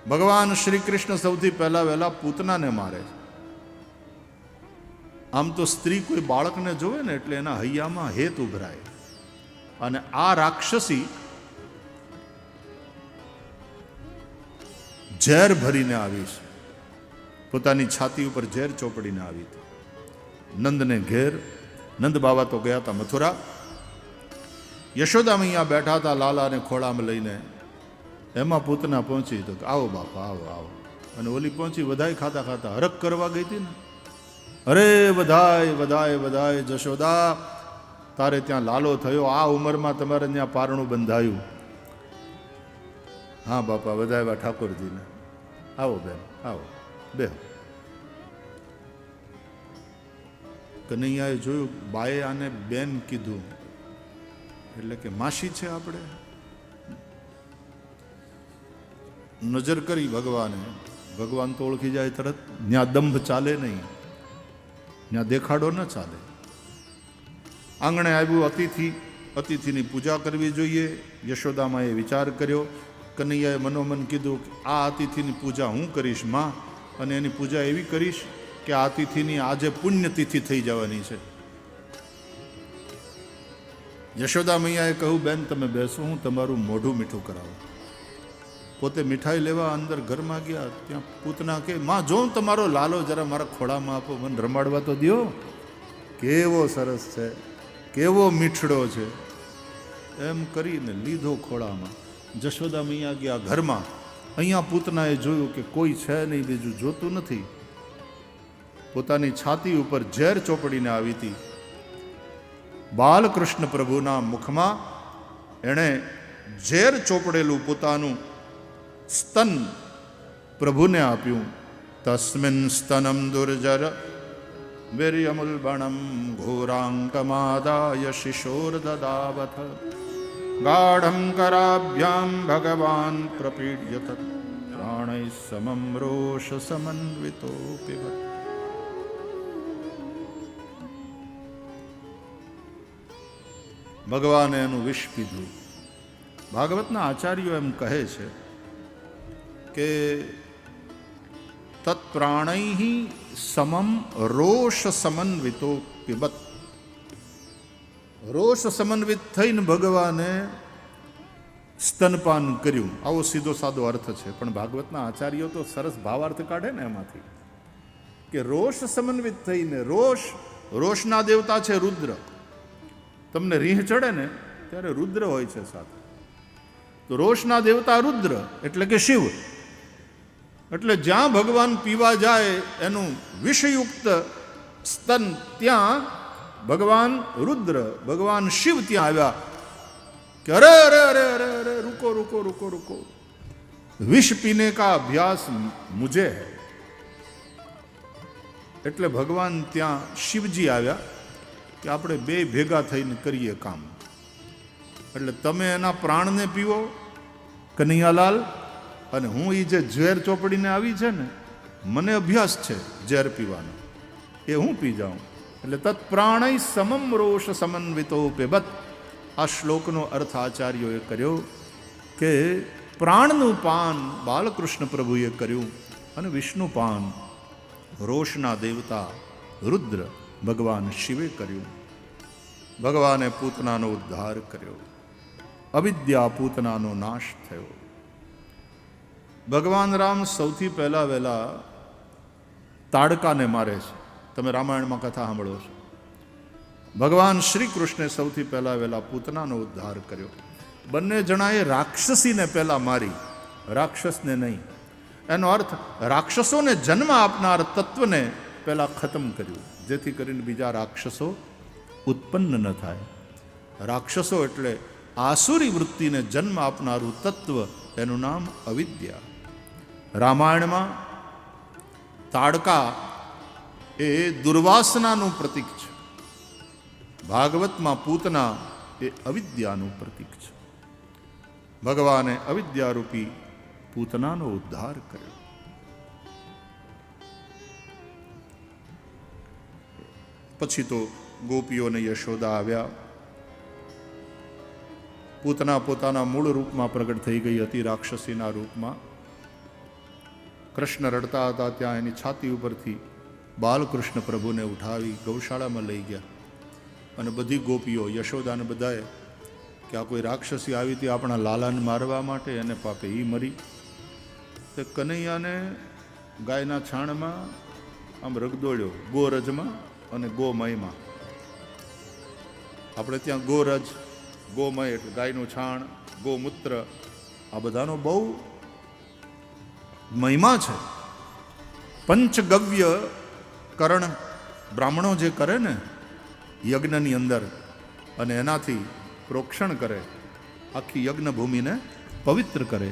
ભગવાન શ્રી કૃષ્ણ સૌથી પહેલા વહેલા પૂતનાને મારે છે. આમ તો સ્ત્રી કોઈ બાળકને જોવે ને એટલે એના હૈયામાં હેત ઉભરાય. અને આ રાક્ષસી ઝેર ભરીને આવી છે, પોતાની છાતી ઉપર ઝેર ચોપડીને આવી હતી. નંદને ઘેર, નંદ બાબા તો ગયા હતા મથુરા. યશોદા મૈયા બેઠા હતા લાલાને ખોળામાં લઈને. એમાં પૂતના પહોંચી તો આવો બાપા આવો આવો. અને ઓલી પહોંચી વધાઈ ખાતા ખાતા હરખ કરવા ગઈ હતી ને. અરે વધાય વધાય વધાય જશોદા, તારે ત્યાં લાલો થયો, આ ઉંમરમાં તમારે ત્યાં પારણું બંધાયું. હા બાપા વધાવ્યા ઠાકોરજીને. આવો બેન આવો બેહો. કનૈયાએ જોયું બાએ આને બેન કીધું એટલે કે માસી છે આપણે. નજર કરી ભગવાને, ભગવાન તો ઓળખી જાય તરત. ત્યાં દંભ ચાલે નહીં, ત્યાં દેખાડો ન ચાલે. આંગણે આવ્યું અતિથિ, અતિથિની પૂજા કરવી જોઈએ. યશોદામાએ વિચાર કર્યો. કનૈયાએ મનોમન કીધું કે આ અતિથિની પૂજા હું કરીશ માં, અને એની પૂજા એવી કરીશ કે આ અતિથિની આજે પુણ્યતિથિ થઈ જવાની છે. યશોદા મૈયાએ કહ્યું બેન તમે બેસો, હું તમારું મોઢું મીઠું કરાવું. પોતે મીઠાઈ લેવા અંદર ઘરમાં ગયા. ત્યાં પૂતના કે માં જો તમારો લાલો જરા મારા ખોળામાં આપો, મને રમાડવા તો દ્યો. કેવો સરસ છે, કેવો મીઠડો છે. એમ કરીને લીધો ખોળામાં. જશોદા મૈયા ગયા ઘરમાં. અહીંયા પૂતનાએ જોયું કે કોઈ છે નહીં, બીજું જોતું નથી. પોતાની છાતી ઉપર ઝેર ચોપડીને આવી હતી. બાલકૃષ્ણ પ્રભુના મુખમાં એણે ઝેર ચોપડેલું પોતાનું સ્તન પ્રભુને આપ્યું. તસ્મિન સ્તનમ દુર્જર વીર્યમુલ્બણમ ઘોરાંકમાદાય શિશોર દદાવથ ગાઢમ કરાભ્યામ ભગવાન પ્રપીડ્યત પ્રાણૈ સમમ રોષ સમન્વિતો પિબત. ભગવાને એનું વિષ પીધું. ભાગવતના આચાર્યો એમ કહે છે કે તત્પ્રાણૈ સમમ રોષ સમન્વિતો પિબત. રોષ સમન્વિત થઈને ભગવાને સ્તનપાન કર્યું. આવો સીધો સાદો અર્થ છે, પણ ભાગવતના આચાર્યો તો સરસ ભાવાર્થ કાઢે ને એમાંથી કે રોષ સમન્વિત થઈને. રોષના દેવતા છે રુદ્ર. તમને રીહ ચડે ને ત્યારે રુદ્ર હોય છે સાથે. તો રોષના દેવતા રુદ્ર એટલે કે શિવ. એટલે જ્યાં ભગવાન પીવા જાય એનું વિષયુક્ત સ્તન, ત્યાં ભગવાન રુદ્ર, ભગવાન શિવ ત્યાં આવ્યા કે અરે અરે અરે અરે અરે रुको रुको रुको रुको, विष पीने का अभ्यास मुझे है. એટલે ભગવાન ત્યાં શિવજી આવ્યા કે આપણે બે ભેગા થઈને કરીએ કામ. એટલે તમે એના પ્રાણને પીવો કનૈયાલાલ, અને હું એ જે ઝેર ચોપડીને આવી છે ને, મને અભ્યાસ છે ઝેર પીવાનો, એ હું પી જાઉં. એટલે તત્ પ્રાણૈ સમમ રોષ સમન્વિતો પેબત. આ શ્લોકનો અર્થ આચાર્યોએ કર્યો કે પ્રાણનું પાન બાલકૃષ્ણ પ્રભુએ કર્યું અને વિષ્ણુ પાન રોષના દેવતા રુદ્ર ભગવાન શિવે કર્યું. ભગવાને પૂતનાનો ઉદ્ધાર કર્યો. અવિદ્યા પૂતનાનો નાશ થયો. ભગવાન રામ સૌથી પહેલા વહેલા તાડકાને મારે છે. તમે રામાયણમાં કથા સાંભળો છો. ભગવાન શ્રી કૃષ્ણે સૌથી પહેલા વહેલા પૂતનાનો ઉદ્ધાર કર્યો. બંને જણાએ રાક્ષસીને પહેલા મારી, રાક્ષસને નહીં. એનો અર્થ રાક્ષસોને જન્મ આપનાર તત્વને પહેલા ખતમ કર્યું, જેથી કરીને બીજા રાક્ષસો ઉત્પન્ન ન થાય. રાક્ષસો એટલે આસુરી વૃત્તિને જન્મ આપનારું તત્વ, એનું નામ અવિદ્યા. રામાયણમાં તાડકા એ દુર્વાસનાનું પ્રતીક છે. ભાગવતમાં પૂતના એ અવિદ્યાનું પ્રતીક છે. ભગવાને અવિદ્યારૂપી પૂતનાનો ઉદ્ધાર કર્યો. પછી તો ગોપીઓને યશોદા આવ્યા. પૂતના પોતાના મૂળ રૂપમાં પ્રગટ થઈ ગઈ હતી, રાક્ષસીના રૂપમાં. કૃષ્ણ રડતા હતા ત્યાં એની છાતી ઉપરથી બાલકૃષ્ણ પ્રભુને ઉઠાવી ગૌશાળામાં લઈ ગયા. અને બધી ગોપીઓ, યશોદાને બધાએ કે આ કોઈ રાક્ષસી આવી હતી આપણા લાલાને મારવા માટે, એને પાપે એ મરી. તે કનૈયાને ગાયના છાણમાં આમ રગદોળ્યો, ગોરજમાં અને ગોમયમાં. આપણે ત્યાં ગોરજ, ગોમય એટલે ગાયનું છાણ, ગોમૂત્ર, આ બધાનો બહુ મહિમા છે. પંચગવ્ય કરણ બ્રાહ્મણો જે કરે ને યજ્ઞની અંદર, અને એનાથી પ્રોક્ષણ કરે, આખી યજ્ઞ ભૂમિને પવિત્ર કરે.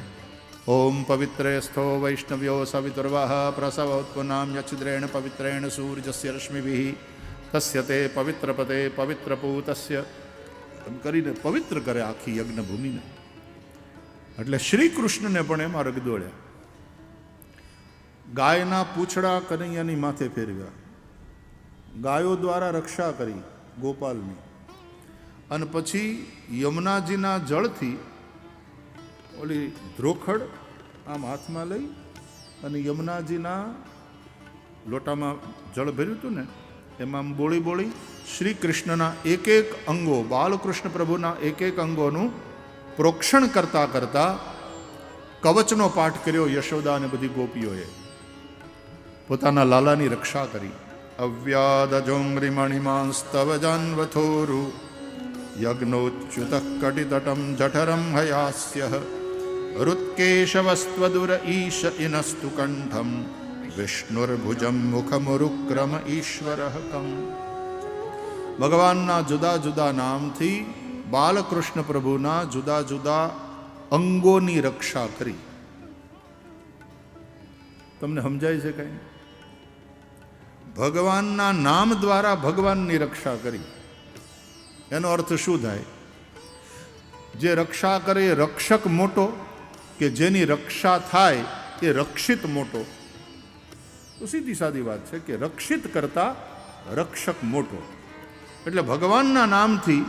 ઓમ પવિત્રે સ્થો વૈષ્ણવ્યો સવિતુર્વાહ પ્રસવોત્પન્નામ યચ્છિદ્રેણ પવિત્રેણ સૂર્યસ્ય રશ્મિભિઃ તસ્ય તે પવિત્રપતે પવિત્રપૂતસ્ય, એમ કરીને પવિત્ર કરે આખી યજ્ઞ ભૂમિને. એટલે શ્રી કૃષ્ણને પણ એમાં રગદોળ્યા. ગાયના પૂંછડા કનૈયાની માથે ફેરવ્યા, ગાયો દ્વારા રક્ષા કરી ગોપાલની. અને પછી યમુનાજીના જળથી ઓલી ધ્રોખડ આમ હાથમાં લઈ અને યમુનાજીના લોટામાં જળ ભર્યું હતું ને, એમાં બોળી બોળી શ્રી કૃષ્ણના એક એક અંગો, બાલકૃષ્ણ પ્રભુના એક એક અંગોનું પ્રોક્ષણ કરતા કરતા કવચનો પાઠ કર્યો. યશોદા અને બધી ગોપીઓએ પોતાના લાલાની રક્ષા કરી. અવ્યાદજોંગ્રિમણિમાંસ્તવ જાન્વથોરુ યજ્ઞોચ્યુત કટિતટમ જઠરમ હયાસ્ય રુત્કેશવસ્ત્વદુર ઈશ ઇનસ્તુ કંઠમ વિષ્ણુર્ભુજમ મુખમુરુક્રમ ઈશ્વર કમ. ભગવાનના જુદા જુદા નામથી બાલકૃષ્ણ પ્રભુના જુદા જુદા અંગોની રક્ષા કરી. તમને સમજાય છે કઈ? ભગવાનના નામ દ્વારા ભગવાનની રક્ષા કરી. એનો અર્થ શું થાય? જે રક્ષા કરે એ રક્ષક મોટો, કે જેની રક્ષા થાય એ રક્ષિત મોટો? તો સીધી સાદી વાત છે કે રક્ષિત કરતા રક્ષક મોટો. એટલે ભગવાનના નામથી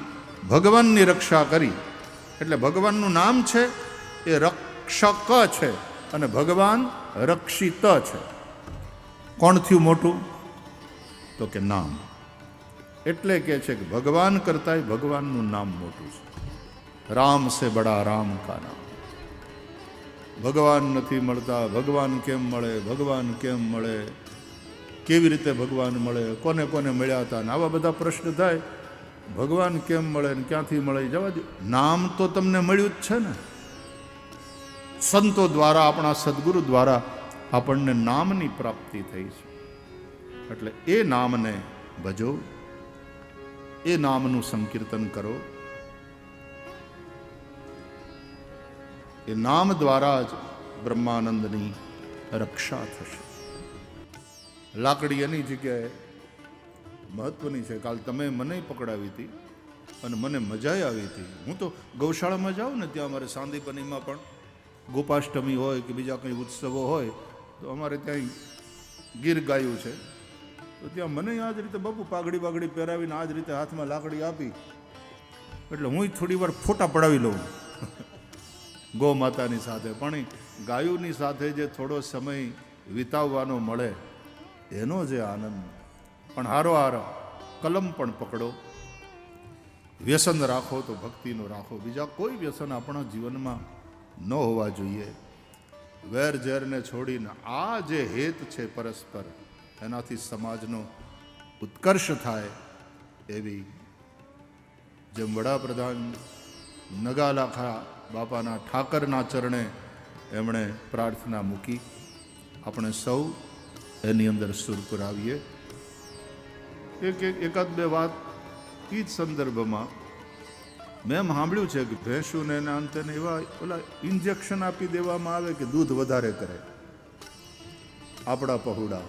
ભગવાનની રક્ષા કરી. એટલે ભગવાનનું નામ છે એ રક્ષક છે અને ભગવાન રક્ષિત છે. કોણ થયું મોટું? તો કે નામ. એટલે કે છે કે ભગવાન કરતાંય ભગવાનનું નામ મોટું છે. રામ સે બડા રામ કા નામ. ભગવાન નથી મળતા, ભગવાન કેમ મળે, ભગવાન કેમ મળે, કેવી રીતે ભગવાન મળે, કોને કોને મળ્યા હતા, આવા બધા પ્રશ્ન થાય. ભગવાન કેમ મળે ને ક્યાંથી મળે, જવા દે. નામ તો તમને મળ્યું જ છે ને. સંતો દ્વારા, આપણા સદગુરુ દ્વારા આપણને નામની પ્રાપ્તિ થઈ છે. એટલે એ નામને ભજો, એ નામનું સંકીર્તન કરો. એ નામ દ્વારા જ બ્રહ્માનંદની રક્ષા થશે. લાકડી એની જગ્યાએ મહત્વની છે. કાલ તમે મને પકડાવી હતી અને મને મજા આવી હતી. હું તો ગૌશાળામાં જાઉં ને, ત્યાં અમારે સાંદીપનીમાં પણ ગોપાષ્ટમી હોય કે બીજા કંઈ ઉત્સવો હોય તો અમારે ત્યાં ગીર ગાયું છે. તો ત્યાં મને આ જ રીતે બાપુ પાઘડી બાગડી પહેરાવીને આ જ રીતે હાથમાં લાકડી આપી. એટલે હું થોડી વાર ફોટા પડાવી લઉં ગૌ માતાની સાથે. પણ ગાયોની સાથે જે થોડો સમય વિતાવવાનો મળે એનો જે આનંદ. પણ હારો કલમ પણ પકડો. વ્યસન રાખો તો ભક્તિનો રાખો. બીજા કોઈ વ્યસન આપણા જીવનમાં ન હોવા જોઈએ. વેર ઝેરને છોડીને આ જે હેત છે પરસ્પર, એનાથી સમાજનો ઉત્કર્ષ થાય એવી જેમ વડાપ્રધાન નગાલાખા બાપાના ઠાકરના ચરણે એમણે પ્રાર્થના મૂકી, આપણે સૌ એની અંદર સુર પુરાવીએ. એકાદ બે વાત એ જ સંદર્ભમાં મેં એમ સાંભળ્યું છે કે ભેંસુને એના અંતે એવા ઓલા ઇન્જેક્શન આપી દેવામાં આવે કે દૂધ વધારે કરે. આપણા પહોળા,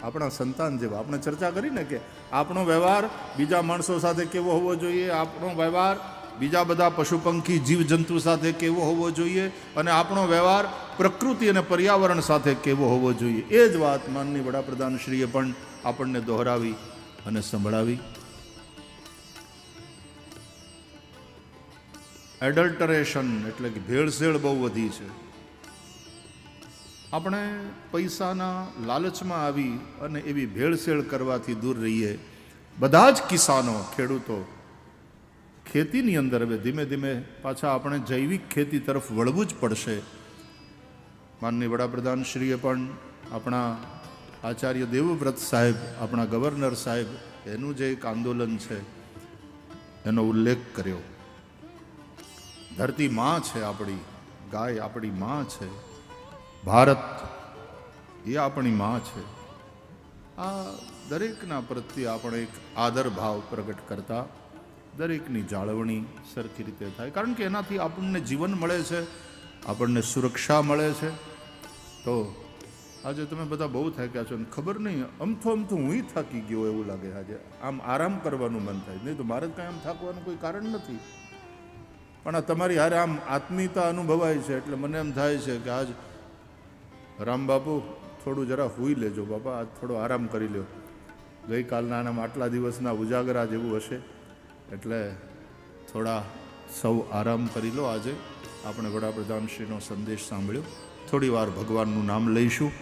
આપણા સંતાન જેવા. આપણે ચર્ચા કરીને કે આપણો વ્યવહાર બીજા માણસો સાથે કેવો હોવો જોઈએ, આપણો વ્યવહાર બીજા બધા પશુ પંખી જીવજંતુ સાથે કેવો હોવો જોઈએ, અને આપણો વ્યવહાર પ્રકૃતિ અને પર્યાવરણ સાથે કેવો હોવો જોઈએ. એ જ વાત માનનીય વડાપ્રધાનશ્રીએ પણ આપણને દોહરાવી અને સંભળાવી. એડલ્ટરેશન એટલે કે ભેળસેળ બહુ વધી છે. આપણે પૈસાના લાલચમાં આવી અને એવી ભેળસેળ કરવાથી દૂર રહીએ. બધા જ કિસાનો, ખેડૂતો ખેતીની અંદર હવે ધીમે ધીમે પાછા આપણે જૈવિક ખેતી તરફ વળવું જ પડશે. માનનીય વડાપ્રધાનશ્રીએ પણ આપણા આચાર્ય દેવવ્રત સાહેબ, આપણા ગવર્નર સાહેબ, એનું જે એક આંદોલન છે એનો ઉલ્લેખ કર્યો. ધરતી માં છે આપણી, ગાય આપણી માં છે, ભારત એ આપણી માં છે. આ દરેકના પ્રત્યે આપણે એક આદર ભાવ પ્રગટ કરતા દરેકની જાળવણી સરખી રીતે થાય, કારણ કે એનાથી આપણને જીવન મળે છે, આપણને સુરક્ષા મળે છે. તો આજે તમે બધા બહુ થાક્યા છો ને ખબર નહીં, અમથું હું થાકી ગયો એવું લાગે. આજે આમ આરામ કરવાનું મન થાય, નહીં તો મારે કાંઈ આમ થાકવાનું કોઈ કારણ નથી. પણ આ તમારી હારે આમ આત્મીયતા અનુભવાય છે એટલે મને એમ થાય છે કે આજ રામ બાપુ થોડું જરા હુઈ લેજો બાપા, આજ થોડો આરામ કરી લ્યો. ગઈકાલના આનામ આટલા દિવસના ઉજાગરા જેવું હશે એટલે થોડા સૌ આરામ કરી લો. આજે આપણે વડાપ્રધાનશ્રીનો સંદેશ સાંભળ્યો, થોડી વાર ભગવાનનું નામ લઈશું.